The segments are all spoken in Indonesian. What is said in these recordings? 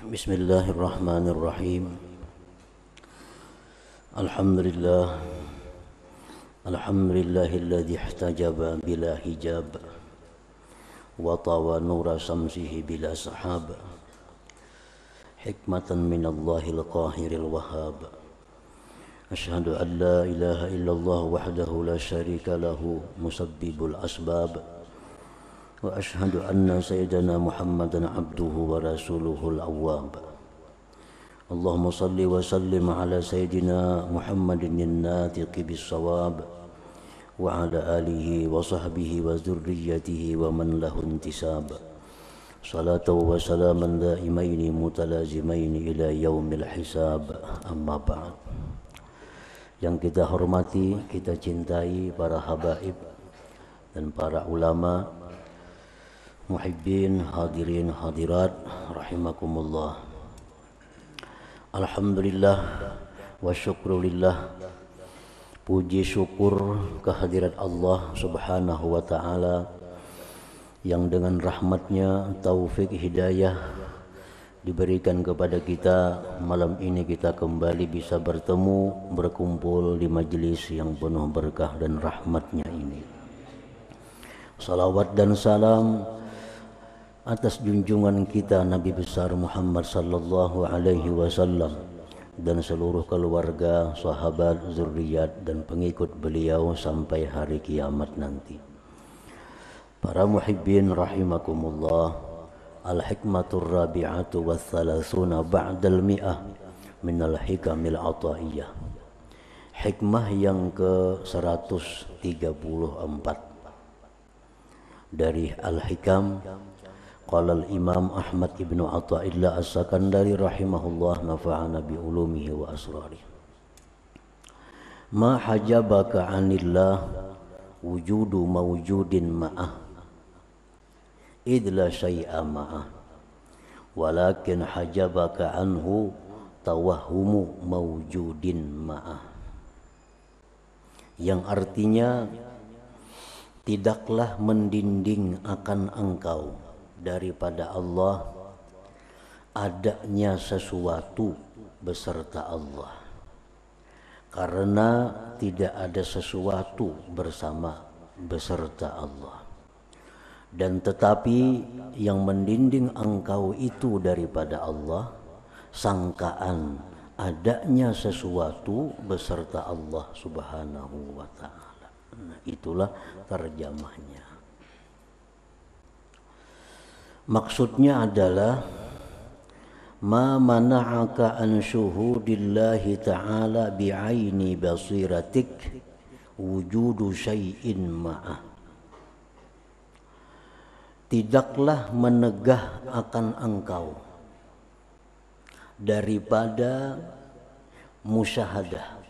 Bismillahirrahmanirrahim. Alhamdulillah. Alhamdulillahilladzi ihtajaba bila hijab wa tawa nura samsihi bila sahab. Hikmatan minallahil qahiril wahhab. Asyhadu an la ilaha illallah wahdahu la syarika lahu musabbibul asbab. Wa asyhadu anna sayyidana Muhammadan abduhu wa rasuluhul awwab. Allahumma salli wa sallim ala sayyidina Muhammadin an-natiqi bis-shawab wa ala alihi wa sahbihi wa dzurriyyatihi wa man lahu intisab. Salatu wa salaman daimaini mutalazimaini ila yaumil hisab. Amma ba'd. Yang kita hormati, kita cintai para habaib dan para ulama, muhibbin, hadirin, hadirat, rahimakumullah. Alhamdulillah wa syukrulillah. Puji syukur kehadirat Allah subhanahu wa ta'ala yang dengan rahmatnya, taufik, hidayah diberikan kepada kita. Malam ini kita kembali bisa bertemu, berkumpul di majelis yang penuh berkah dan rahmatnya ini. Salawat dan salam atas junjungan kita Nabi besar Muhammad sallallahu alaihi wasallam dan seluruh keluarga, sahabat, zuriat dan pengikut beliau sampai hari kiamat nanti. Para muhibbin rahimakumullah, al-hikmatur rabi'atu wa thalathuna ba'dal mi'ah minal hikamil ataiyah. Hikmah yang ke-134 dari al-hikam. Qala al-Imam Ahmad ibnu Athaillah as-Sakandari rahimahullah, nafa'ana bi ulumihi wa asrarih. Ma hajabaka 'anillah wujudu mawjudin ma'ah id la syai'a ma'ah walakin hajabaka anhu tawahhumu mawjudin ma'ah. Yang artinya, tidaklah mendinding akan engkau daripada Allah adanya sesuatu beserta Allah, karena tidak ada sesuatu bersama beserta Allah. Dan tetapi yang mendinding engkau itu daripada Allah, sangkaan adanya sesuatu beserta Allah subhanahu wa ta'ala. Nah, itulah terjemahnya. Maksudnya adalah ma mana'aka an syuhudillahi ta'ala bi'aini basiratik wujudu syai'in ma'ah. Tidaklah menegah akan engkau daripada musyahadah,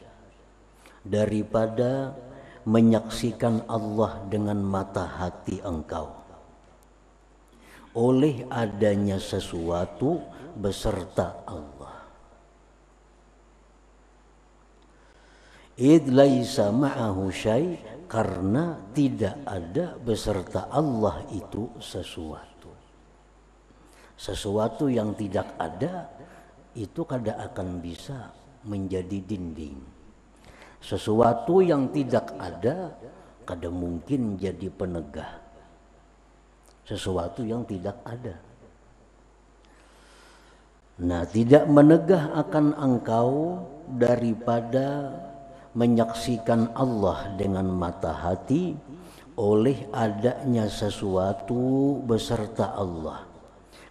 daripada menyaksikan Allah dengan mata hati engkau, oleh adanya sesuatu beserta Allah. Id laisa ma'ahu syai', karena tidak ada beserta Allah itu sesuatu. Sesuatu yang tidak ada itu kada akan bisa menjadi dinding. Sesuatu yang tidak ada kada mungkin jadi penegah sesuatu yang tidak ada. Nah, tidak menegah akan engkau daripada menyaksikan Allah dengan mata hati oleh adanya sesuatu beserta Allah,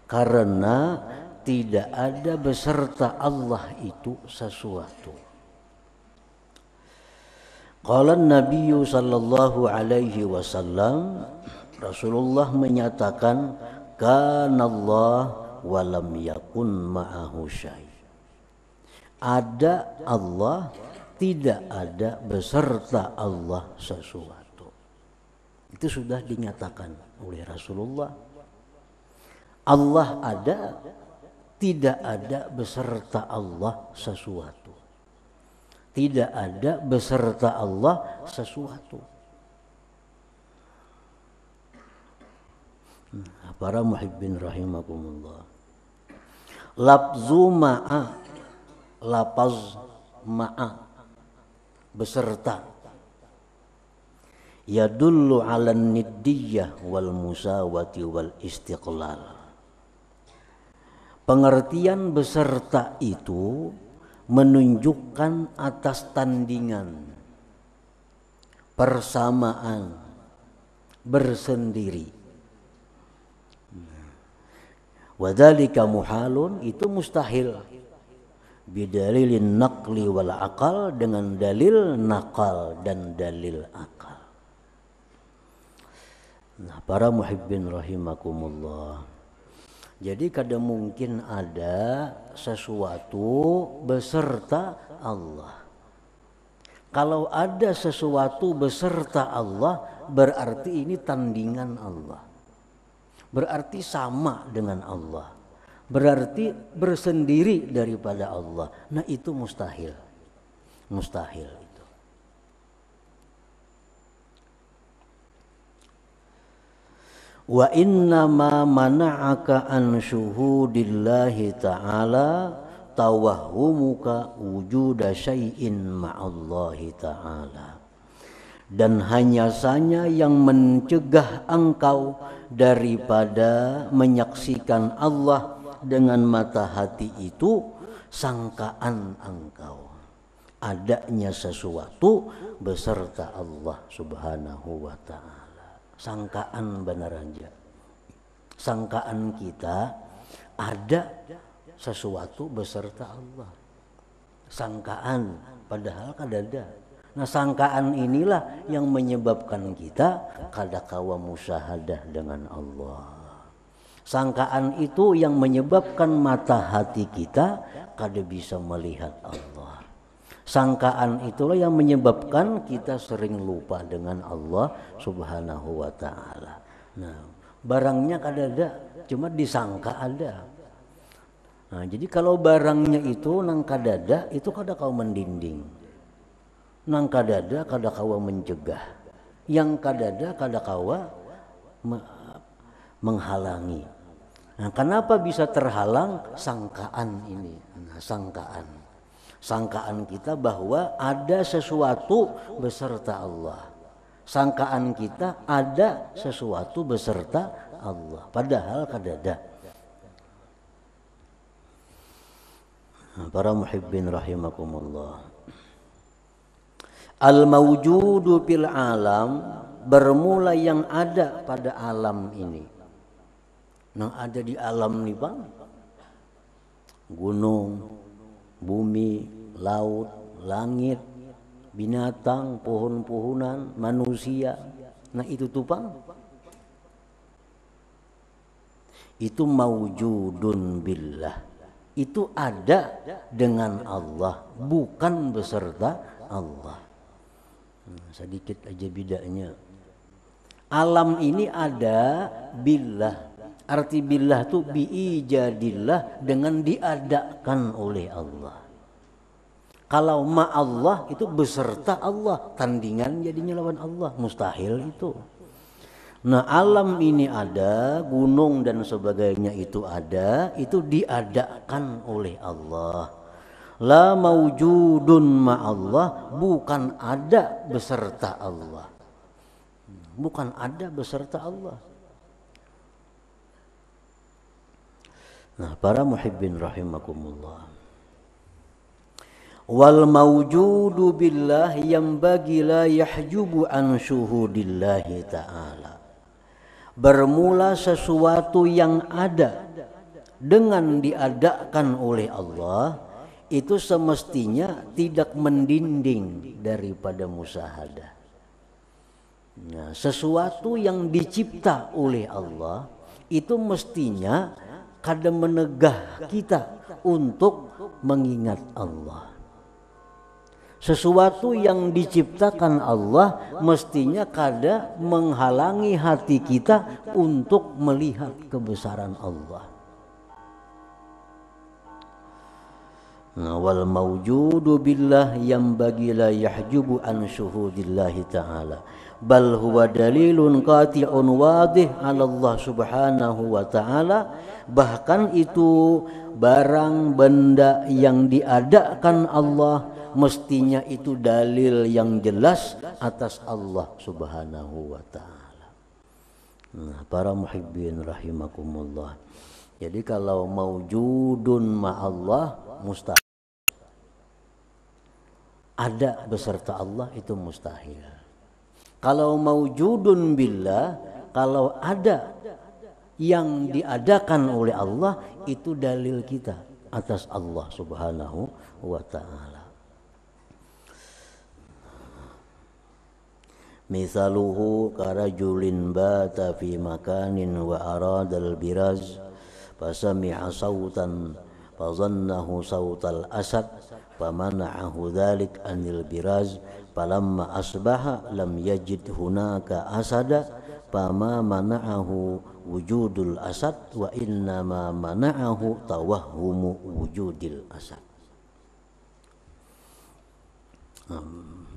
karena tidak ada beserta Allah itu sesuatu. Qala Nabi sallallahu alaihi wasallam, Rasulullah menyatakan, kanallah walam yakun ma'ahu syai'. Ada Allah, tidak ada beserta Allah sesuatu. Itu sudah dinyatakan oleh Rasulullah. Allah ada, tidak ada beserta Allah sesuatu. Tidak ada beserta Allah sesuatu. Para muhibbin rahimakumullah, Lafzu ma'a, lapaz ma'a, beserta. Yadullu 'alan niddiyah wal musawati wal istiqlal. Pengertian beserta itu menunjukkan atas tandingan, persamaan, bersendiri. Wadzalika muhalun, itu mustahil. Bidalilin naqli wal aqal, dengan dalil nakal dan dalil akal. Nah, para muhibbin rahimakumullah. Jadi kadang mungkin ada sesuatu beserta Allah. Kalau ada sesuatu beserta Allah, berarti ini tandingan Allah. Berarti sama dengan Allah. Berarti bersendiri daripada Allah. Nah, itu mustahil. Mustahil itu. Wa inna ma mana'aka an syuhudillahi ta'ala tawahhumuka wujuda syai'in ma'allahi ta'ala. Dan hanya saja yang mencegah engkau daripada menyaksikan Allah dengan mata hati itu sangkaan engkau adanya sesuatu beserta Allah subhanahu wa ta'ala. Sangkaan benar aja. Sangkaan kita ada sesuatu beserta Allah. Sangkaan, padahal kadada. Nah, sangkaan inilah yang menyebabkan kita kadakawa musyahadah dengan Allah. Sangkaan itu yang menyebabkan mata hati kita kada bisa melihat Allah. Sangkaan itulah yang menyebabkan kita sering lupa dengan Allah subhanahu wa ta'ala. Nah, barangnya kadada, cuma disangka ada. Nah, jadi kalau barangnya itu nang kadada, itu kada kau mendinding. Nang kadada kada kawa mencegah, yang kadada kada kawa menghalangi. Nah, kenapa bisa terhalang? Sangkaan ini. Nah, sangkaan kita bahwa ada sesuatu beserta Allah. Sangkaan kita ada sesuatu beserta Allah, padahal kadada. Nah, para muhibbin rahimakumullah. Al-mawjudu fil alam, bermula yang ada pada alam ini. Yang ada di alam nih bang, gunung, bumi, laut, langit, binatang, pohon-pohonan, manusia. Nah, itu tuh bang, itu mawjudun billah. Itu ada dengan Allah, bukan beserta Allah. Sedikit aja bedanya. Alam ini ada billah. Arti billah itu biijadillah, dengan diadakan oleh Allah. Kalau ma'allah itu beserta Allah, tandingan jadinya lawan Allah, mustahil itu. Nah, alam ini ada, gunung dan sebagainya itu ada, itu diadakan oleh Allah. La mawjudun ma'allah, bukan ada beserta Allah. Bukan ada beserta Allah. Nah, para muhibbin rahimakumullah. Wal mawjudu billah yanbaghi la yahjubu an syuhudillahi ta'ala. Bermula sesuatu yang ada dengan diadakan oleh Allah, itu semestinya tidak mendinding daripada musyahadah. Nah, sesuatu yang dicipta oleh Allah itu mestinya kada menegah kita untuk mengingat Allah. Sesuatu yang diciptakan Allah mestinya kada menghalangi hati kita untuk melihat kebesaran Allah. Wal mawjudu billah yambagi la yahjubu an syuhudillahi ta'ala bal huwa dalilun qati'un wadih ala Allah subhanahu wa ta'ala. Bahkan itu barang benda yang diadakan Allah mestinya itu dalil yang jelas atas Allah subhanahu wa ta'ala. Nah, para muhibbin rahimakumullah, jadi kalau mawjudun ma'allah mustahil, ada beserta Allah itu mustahil. Kalau mawjudun billah, kalau ada yang diadakan oleh Allah, itu dalil kita atas Allah subhanahu wa ta'ala. Misaluhu karajulin bata fi makanin wa aradal biraz fasami'a sautan fazannahu sautal asad famana'ahu dhalik anil biraz falamma asbaha lam yajid hunaka asada fama mana'ahu wujudul asad wa innama mana'ahu tawahhumu wujudil asad.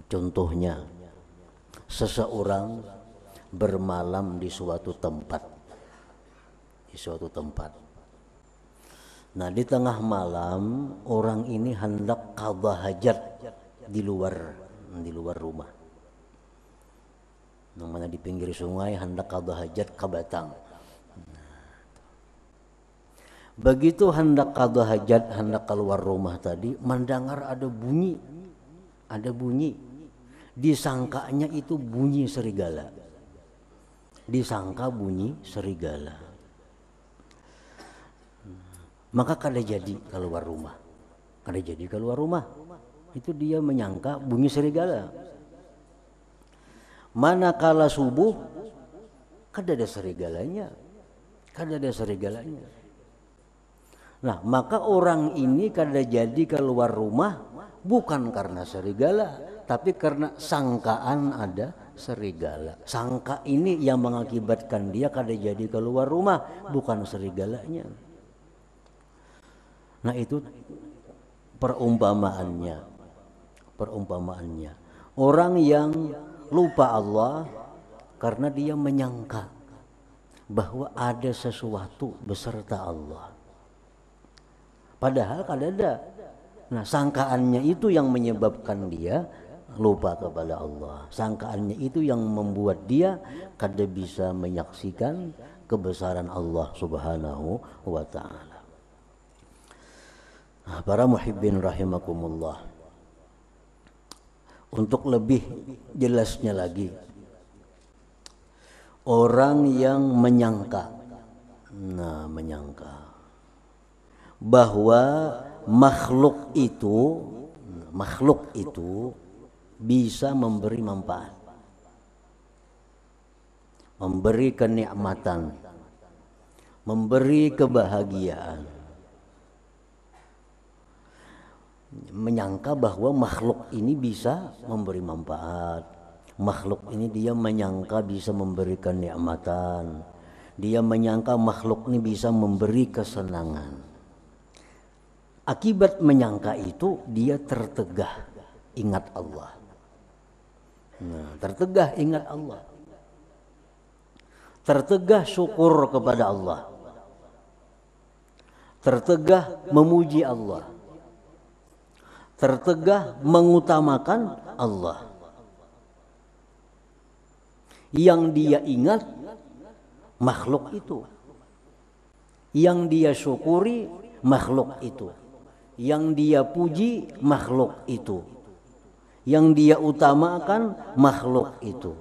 Contohnya, seseorang bermalam di suatu tempat, Nah, di tengah malam orang ini hendak qadha hajat di luar rumah. Namanya di pinggir sungai, hendak qadha hajat ke Batang. Begitu hendak qadha hajat, hendak keluar rumah tadi, mendengar ada bunyi. Disangkanya itu bunyi serigala. Disangka bunyi serigala. Maka kada jadi keluar rumah. Itu dia menyangka bunyi serigala. Manakala subuh, kada ada serigalanya. Nah, maka orang ini kada jadi keluar rumah bukan karena serigala, tapi karena sangkaan ada serigala. Sangka ini yang mengakibatkan dia kada jadi keluar rumah, bukan serigalanya. Nah, itu perumpamaannya. Orang yang lupa Allah karena dia menyangka bahwa ada sesuatu beserta Allah. Padahal kada ada. Nah, sangkaannya itu yang menyebabkan dia lupa kepada Allah. Sangkaannya itu yang membuat dia kada bisa menyaksikan kebesaran Allah subhanahu wa ta'ala. Para muhibbin rahimakumullah, untuk lebih jelasnya lagi, orang yang menyangka bahwa makhluk itu bisa memberi manfaat, memberi kenikmatan, memberi kebahagiaan. Menyangka bahwa makhluk ini bisa memberi manfaat, makhluk ini dia menyangka bisa memberikan kenikmatan, dia menyangka makhluk ini bisa memberi kesenangan. Akibat menyangka itu dia tertegah ingat Allah. Tertegah syukur kepada Allah, tertegah memuji Allah, tertegah mengutamakan Allah. Yang dia ingat makhluk itu, yang dia syukuri makhluk itu, yang dia puji makhluk itu, yang dia utamakan makhluk itu,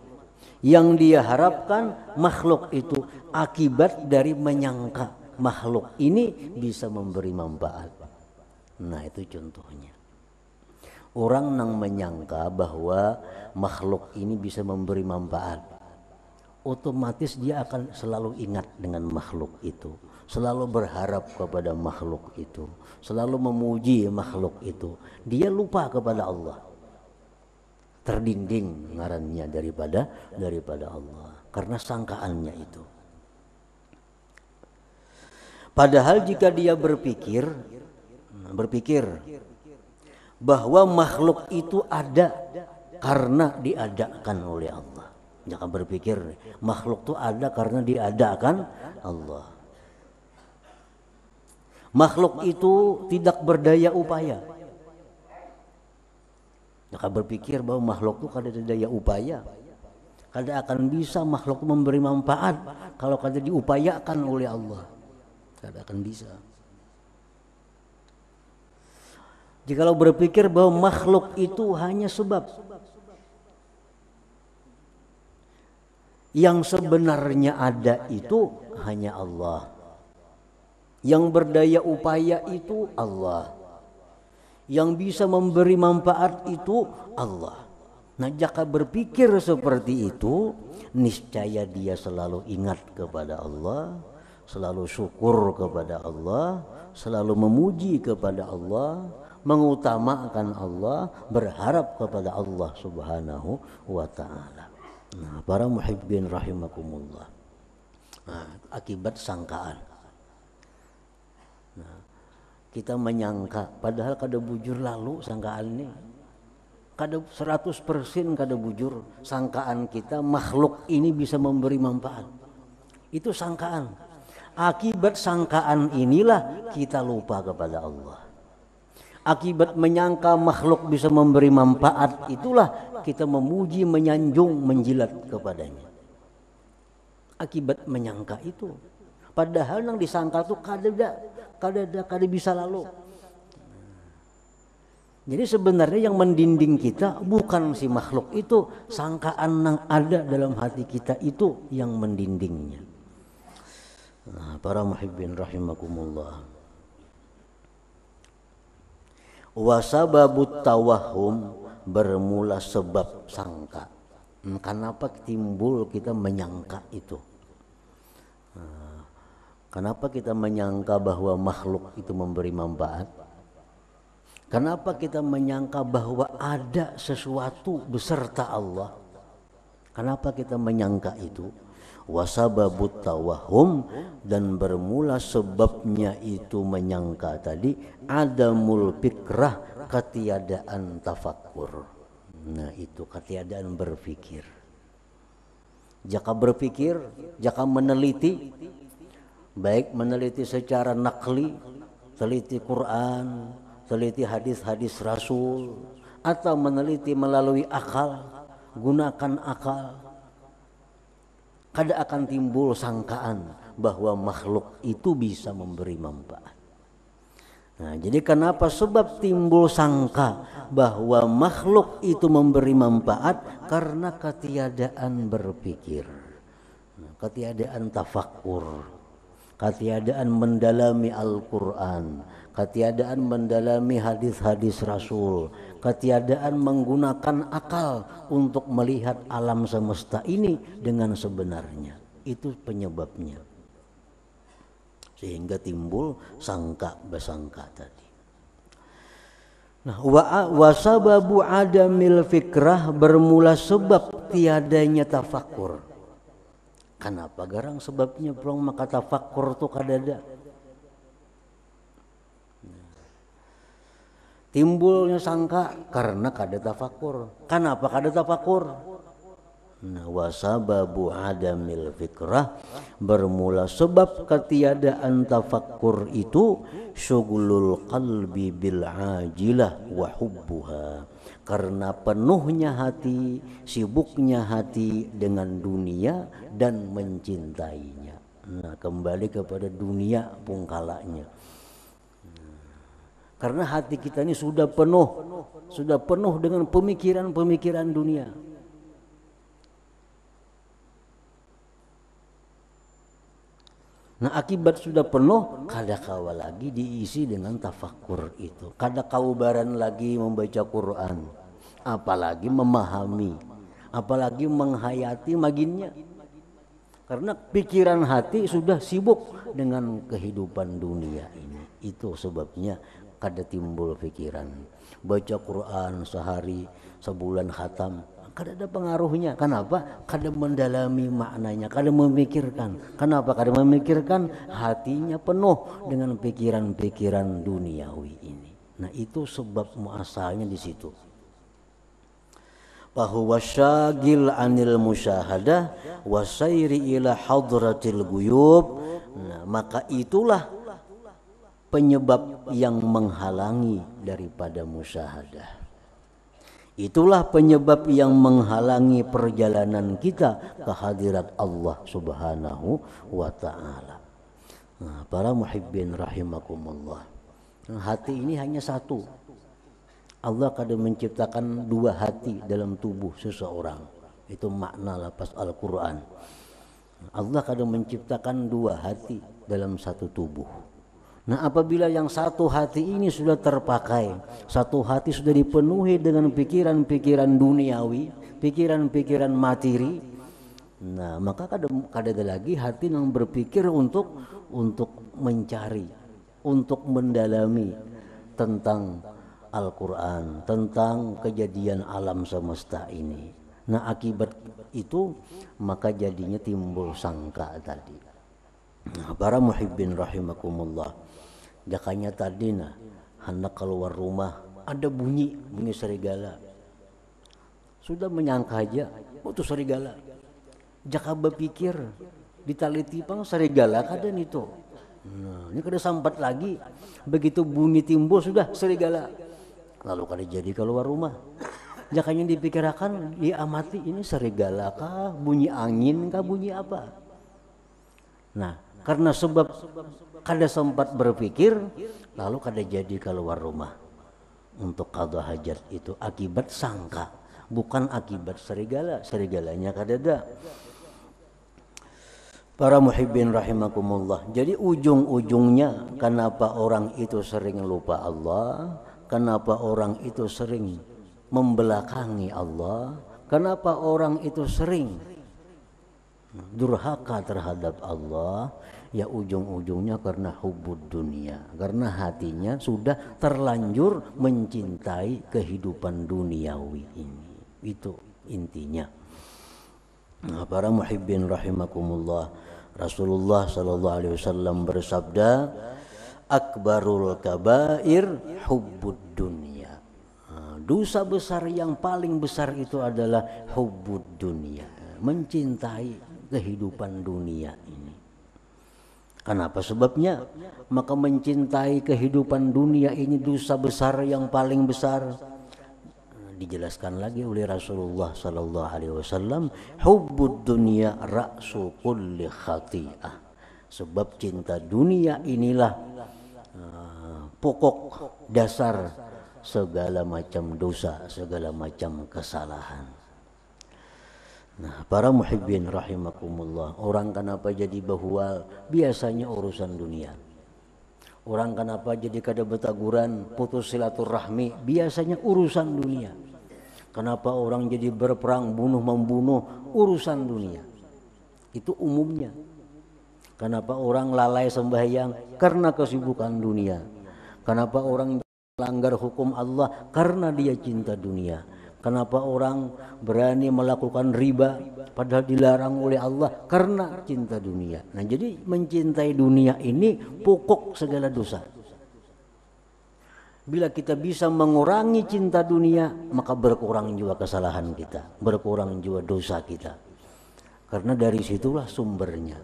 yang dia harapkan makhluk itu. Akibat dari menyangka makhluk ini bisa memberi manfaat. Nah, itu contohnya. Orang yang menyangka bahwa makhluk ini bisa memberi manfaat, otomatis dia akan selalu ingat dengan makhluk itu, selalu berharap kepada makhluk itu, selalu memuji makhluk itu. Dia lupa kepada Allah, terdinding ngarannya daripada Allah karena sangkaannya itu. Padahal jika dia berpikir bahwa makhluk itu ada karena diadakan oleh Allah. Jangan berpikir makhluk itu ada karena diadakan Allah. Makhluk itu tidak berdaya upaya. Jangan berpikir bahwa makhluk itu kada ada daya upaya. Kada akan bisa makhluk memberi manfaat kalau kada diupayakan oleh Allah. Kada akan bisa. Jikalau berpikir bahwa makhluk itu hanya sebab, yang sebenarnya ada itu hanya Allah. Yang berdaya upaya itu Allah. Yang bisa memberi manfaat itu Allah. Nah, jika berpikir seperti itu, niscaya dia selalu ingat kepada Allah, selalu syukur kepada Allah, selalu memuji kepada Allah, mengutamakan Allah, berharap kepada Allah Subhanahu wa ta'ala. Nah, para muhibbin rahimakumullah. Nah, akibat sangkaan. Nah, kita menyangka padahal kada bujur lalu sangkaan ini. Kada 100% kada bujur sangkaan kita makhluk ini bisa memberi manfaat. Itu sangkaan. Akibat sangkaan inilah kita lupa kepada Allah. Akibat menyangka makhluk bisa memberi manfaat itulah kita memuji, menyanjung, menjilat kepadanya. Akibat menyangka itu. Padahal yang disangka itu kada bisa lalu. Jadi sebenarnya yang mendinding kita bukan si makhluk itu, sangkaan yang ada dalam hati kita itu yang mendindingnya. Nah, para muhibbin rahimakumullah. Wasababut tawahum, bermula sebab sangka. Kenapa timbul kita menyangka itu? Kenapa kita menyangka bahwa makhluk itu memberi manfaat? Kenapa kita menyangka bahwa ada sesuatu beserta Allah? Kenapa kita menyangka itu? Wasababut tawahum, dan bermula sebabnya itu menyangka tadi adamul fikrah, ketiadaan tafakkur. Nah, itu ketiadaan berpikir. Jika berpikir, jika meneliti, baik meneliti secara nakli, teliti Quran, teliti hadis-hadis Rasul, atau meneliti melalui akal, gunakan akal, kada akan timbul sangkaan bahwa makhluk itu bisa memberi manfaat. Nah, jadi kenapa sebab timbul sangka bahwa makhluk itu memberi manfaat? Karena ketiadaan berpikir, ketiadaan tafakkur, ketiadaan mendalami Al-Quran, ketiadaan mendalami hadis-hadis Rasul, ketiadaan menggunakan akal untuk melihat alam semesta ini dengan sebenarnya. Itu penyebabnya. Sehingga timbul sangka besangka tadi. Nah, wasababu adamil fikrah, bermula sebab tiadanya tafakkur. Kenapa garang sebabnya belum maka tafakkur itu kadada. Timbulnya sangka karena kada tafakkur. Kenapa kada tafakkur? Nah, wasababu adamil fikrah, bermula sebab ketiadaan tafakkur itu syughlul qalbi bil ajilah wa hubbuha, karena penuhnya hati, sibuknya hati dengan dunia dan mencintainya. Nah, kembali kepada dunia pungkalanya. Karena hati kita ini sudah penuh dengan pemikiran-pemikiran dunia. Nah, akibat sudah penuh, kada kawa lagi diisi dengan tafakkur itu. Kada kaubaran lagi membaca Quran, apalagi memahami, apalagi menghayati maginnya. Karena pikiran hati sudah sibuk dengan kehidupan dunia ini. Itu sebabnya kada timbul pikiran. Baca Quran sehari, sebulan khatam, kada ada pengaruhnya. Kenapa? Kada mendalami maknanya, kada memikirkan. Kenapa kada memikirkan? Hatinya penuh dengan pikiran-pikiran duniawi ini. Nah itu sebab muasalnya di situ. Fahuwa syagil anil musyahadah wasairi ila hadratil guyub. Nah, maka itulah penyebab yang menghalangi daripada musyahadah. Itulah penyebab yang menghalangi perjalanan kita ke hadirat Allah Subhanahu wa taala. Nah, para muhibbin rahimakumullah. Hati ini hanya satu. Allah kadang menciptakan dua hati dalam tubuh seseorang. Itu makna lafaz Al-Quran. Allah kadang menciptakan dua hati dalam satu tubuh. Nah apabila yang satu hati ini sudah terpakai, satu hati sudah dipenuhi dengan pikiran-pikiran duniawi, pikiran-pikiran materi, nah maka kadang lagi hati yang berpikir untuk mencari, untuk mendalami tentang Al-Quran, tentang kejadian alam semesta ini. Nah akibat itu maka jadinya timbul sangka tadi. Nah, para muhibbin rahimakumullah, jakanya tadi nah hendak keluar rumah ada bunyi serigala, sudah menyangka aja itu serigala. Jaka berpikir ditaliti pang serigala kadan itu. Nah ini kada sambat lagi, begitu bunyi timbul sudah serigala. Lalu kada jadi keluar rumah. Jakanya dipikirkan, diamati ini serigala kah, bunyi angin kah, bunyi apa. Nah karena sebab kada sempat berpikir, lalu kada jadi keluar rumah untuk qada hajat. Itu akibat sangka, bukan akibat serigala. Serigalanya kada ada. Para muhibbin rahimakumullah. Jadi ujung-ujungnya kenapa orang itu sering lupa Allah, kenapa orang itu sering membelakangi Allah, kenapa orang itu sering durhaka terhadap Allah, ya ujung-ujungnya karena hubbud dunia, karena hatinya sudah terlanjur mencintai kehidupan duniawi ini. Itu intinya. Nah, para muhibbin rahimakumullah, Rasulullah sallallahu alaihi wasallam bersabda, akbarul kabair hubbud dunia. Dosa besar yang paling besar itu adalah hubbud dunia, mencintai kehidupan dunia ini. Kenapa sebabnya? Maka mencintai kehidupan dunia ini dosa besar yang paling besar. Dijelaskan lagi oleh Rasulullah sallallahu alaihi wasallam, hubbud dunya ra'su kulli khati'ah. Sebab cinta dunia inilah pokok dasar segala macam dosa, segala macam kesalahan. Nah, para muhibbin rahimakumullah, orang kenapa jadi bahwa biasanya urusan dunia. Orang kenapa jadi kada betaguran, putus silaturahmi, biasanya urusan dunia. Kenapa orang jadi berperang, bunuh-membunuh, urusan dunia. Itu umumnya. Kenapa orang lalai sembahyang? Karena kesibukan dunia. Kenapa orang melanggar hukum Allah? Karena dia cinta dunia. Kenapa orang berani melakukan riba padahal dilarang oleh Allah? Karena cinta dunia. Nah jadi mencintai dunia ini pokok segala dosa. Bila kita bisa mengurangi cinta dunia, maka berkurang juga kesalahan kita, berkurang juga dosa kita. Karena dari situlah sumbernya.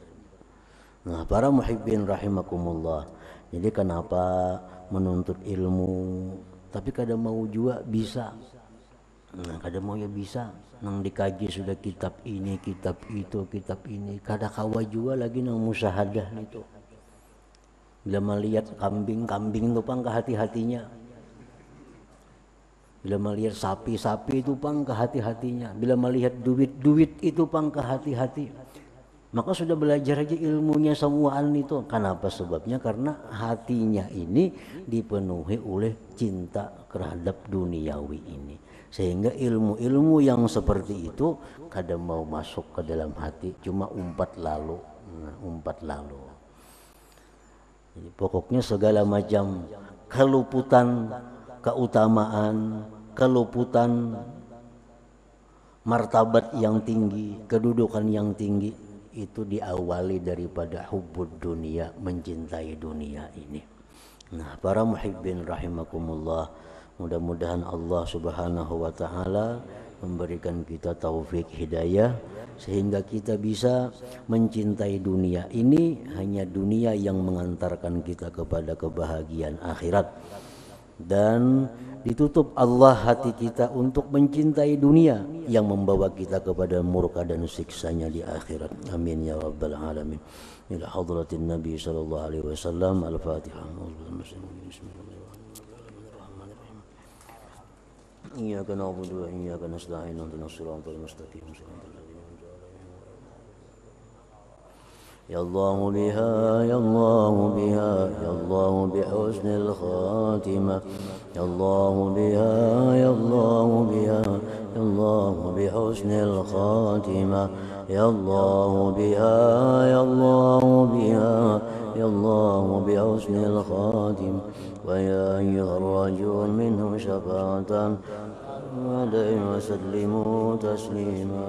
Nah, para muhibbin rahimakumullah. Jadi kenapa menuntut ilmu tapi kada mau juga bisa. Nah, kada mau ya bisa. Nang dikaji sudah kitab ini, kitab itu, kitab ini. Kada kawa juga lagi nang musyahadah itu. Bila melihat kambing-kambing itu pang ke hati-hatinya. Bila melihat sapi-sapi itu pang ke hati-hatinya. Bila melihat duit-duit itu pang ke hati-hati. Maka sudah belajar aja ilmunya semuaan itu. Kenapa sebabnya? Karena hatinya ini dipenuhi oleh cinta terhadap duniawi ini. Sehingga ilmu-ilmu yang seperti itu kadang mau masuk ke dalam hati, cuma umpat lalu. Jadi pokoknya segala macam keluputan keutamaan, keluputan martabat yang tinggi, kedudukan yang tinggi itu diawali daripada hubbud dunia, mencintai dunia ini. Nah, para muhibbin rahimakumullah, mudah-mudahan Allah Subhanahu wa taala memberikan kita taufik hidayah sehingga kita bisa mencintai dunia ini, hanya dunia yang mengantarkan kita kepada kebahagiaan akhirat, dan ditutup Allah hati kita untuk mencintai dunia yang membawa kita kepada murka dan siksanya di akhirat. Amin ya rabbal alamin. Ila hadratin Nabi sallallahu alaihi wasallam. Al-Fatihah. Iyyaka na'budu wa iyyaka nasta'in. Ihdinas siratal mustaqim. يا الله بها يا الله بها يا الله بحسن الخاتمة يا الله بها يا الله بها يا الله بحسن الخاتمة يا الله بها يا الله بها يا الله بحسن الخاتمة ويا أيها الرجل منه شفاعة عليه وسلموا تسليما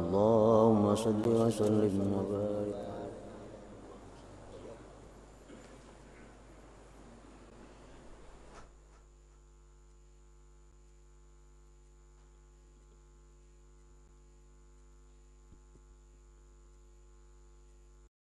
اللهم صل وسلم وبارك